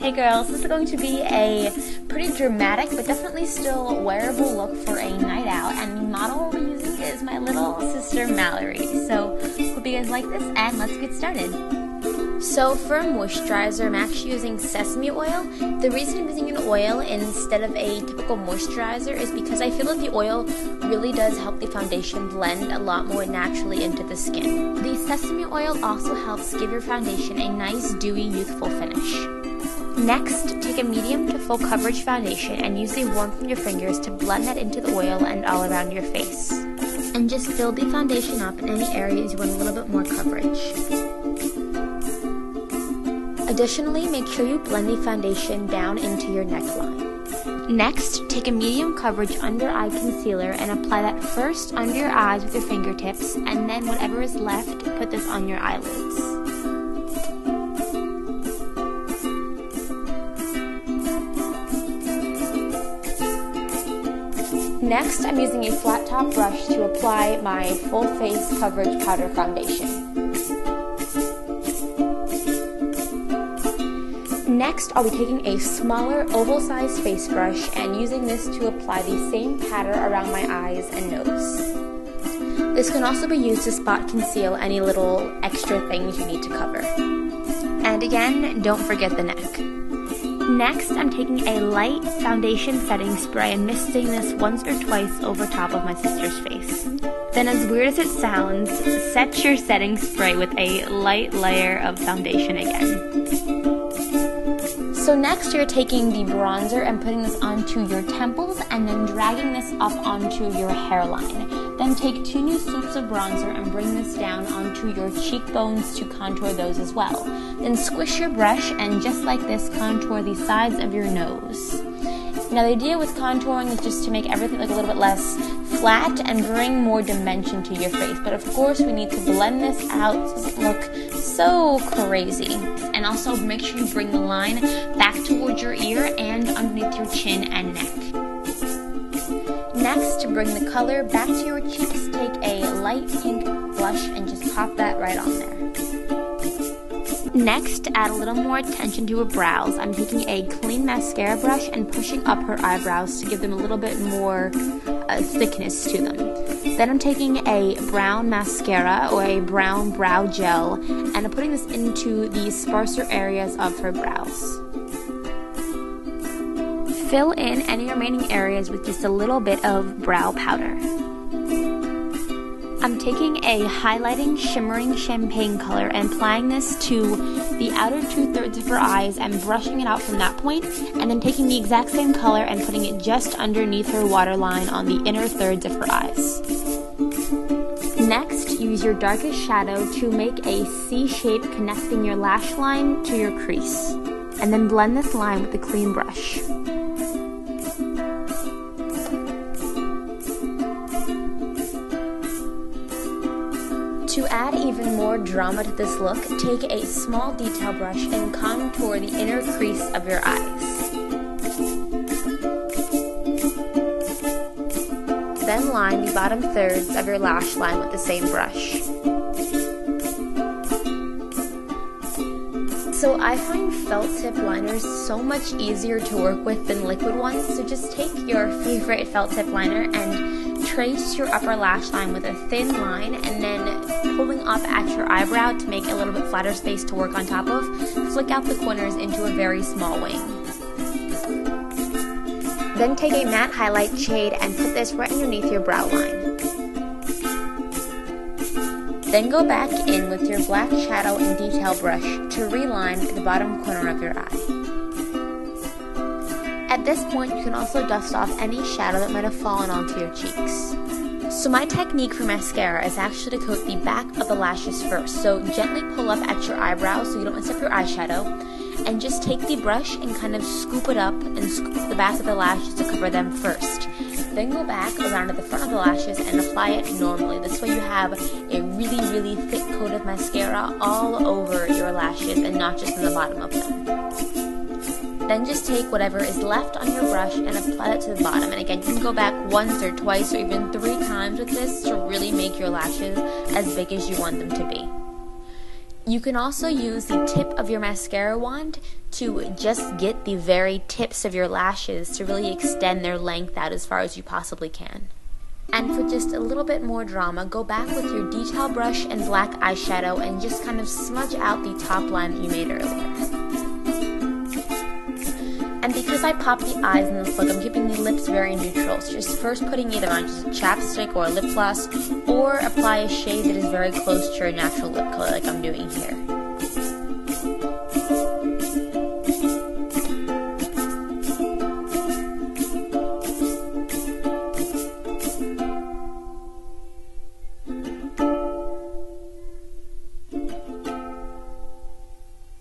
Hey girls, this is going to be a pretty dramatic but definitely still wearable look for a night out, and the model we'll be using is my little sister Mallory. So hope you guys like this and let's get started. So for a moisturizer, I'm actually using sesame oil. The reason I'm using an oil instead of a typical moisturizer is because I feel that the oil really does help the foundation blend a lot more naturally into the skin. The sesame oil also helps give your foundation a nice dewy, youthful finish. Next, take a medium to full coverage foundation and use the warmth from your fingers to blend that into the oil and all around your face. And just fill the foundation up in any areas you want a little bit more coverage. Additionally, make sure you blend the foundation down into your neckline. Next, take a medium coverage under eye concealer and apply that first under your eyes with your fingertips, and then whatever is left, put this on your eyelids. Next, I'm using a flat top brush to apply my full face coverage powder foundation. Next, I'll be taking a smaller oval-sized face brush and using this to apply the same pattern around my eyes and nose. This can also be used to spot conceal any little extra things you need to cover. And again, don't forget the neck. Next, I'm taking a light foundation setting spray and misting this once or twice over top of my sister's face. Then, as weird as it sounds, set your setting spray with a light layer of foundation again. So next, you're taking the bronzer and putting this onto your temples and then dragging this up onto your hairline. Then take 2 new swoops of bronzer and bring this down onto your cheekbones to contour those as well. Then squish your brush and just like this, contour the sides of your nose. Now the idea with contouring is just to make everything look a little bit less flat and bring more dimension to your face. But of course we need to blend this out so it doesn't look so crazy. And also make sure you bring the line back towards your ear and underneath your chin and neck. Next, to bring the color back to your cheeks, take a light pink blush and just pop that right on there. Next, add a little more attention to her brows. I'm taking a clean mascara brush and pushing up her eyebrows to give them a little bit more thickness to them. Then I'm taking a brown mascara or a brown brow gel and I'm putting this into the sparser areas of her brows. Fill in any remaining areas with just a little bit of brow powder. I'm taking a highlighting shimmering champagne color and applying this to the outer 2/3 of her eyes and brushing it out from that point, and then taking the exact same color and putting it just underneath her waterline on the inner thirds of her eyes. Next, use your darkest shadow to make a C shape connecting your lash line to your crease, and then blend this line with a clean brush. To add even more drama to this look, take a small detail brush and contour the inner crease of your eyes. Then line the bottom thirds of your lash line with the same brush. So I find felt tip liners so much easier to work with than liquid ones, so just take your favorite felt tip liner and trace your upper lash line with a thin line, and then pulling up at your eyebrow to make a little bit flatter space to work on top of, flick out the corners into a very small wing. Then take a matte highlight shade and put this right underneath your brow line. Then go back in with your black shadow and detail brush to reline the bottom corner of your eye. At this point, you can also dust off any shadow that might have fallen onto your cheeks. So my technique for mascara is actually to coat the back of the lashes first. So gently pull up at your eyebrows so you don't mess up your eyeshadow, and just take the brush and kind of scoop it up and scoop up the back of the lashes to cover them first. Then go back around to the front of the lashes and apply it normally. This way you have a really, really thick coat of mascara all over your lashes and not just in the bottom of them. Then just take whatever is left on your brush and apply it to the bottom. And again, you can go back once or twice or even 3 times with this to really make your lashes as big as you want them to be. You can also use the tip of your mascara wand to just get the very tips of your lashes to really extend their length out as far as you possibly can. And for just a little bit more drama, go back with your detail brush and black eyeshadow and just kind of smudge out the top line that you made earlier. And because I popped the eyes in this look, I'm keeping the lips very neutral. So just first putting either on just a chapstick or a lip gloss, or apply a shade that is very close to your natural lip color like I'm doing here.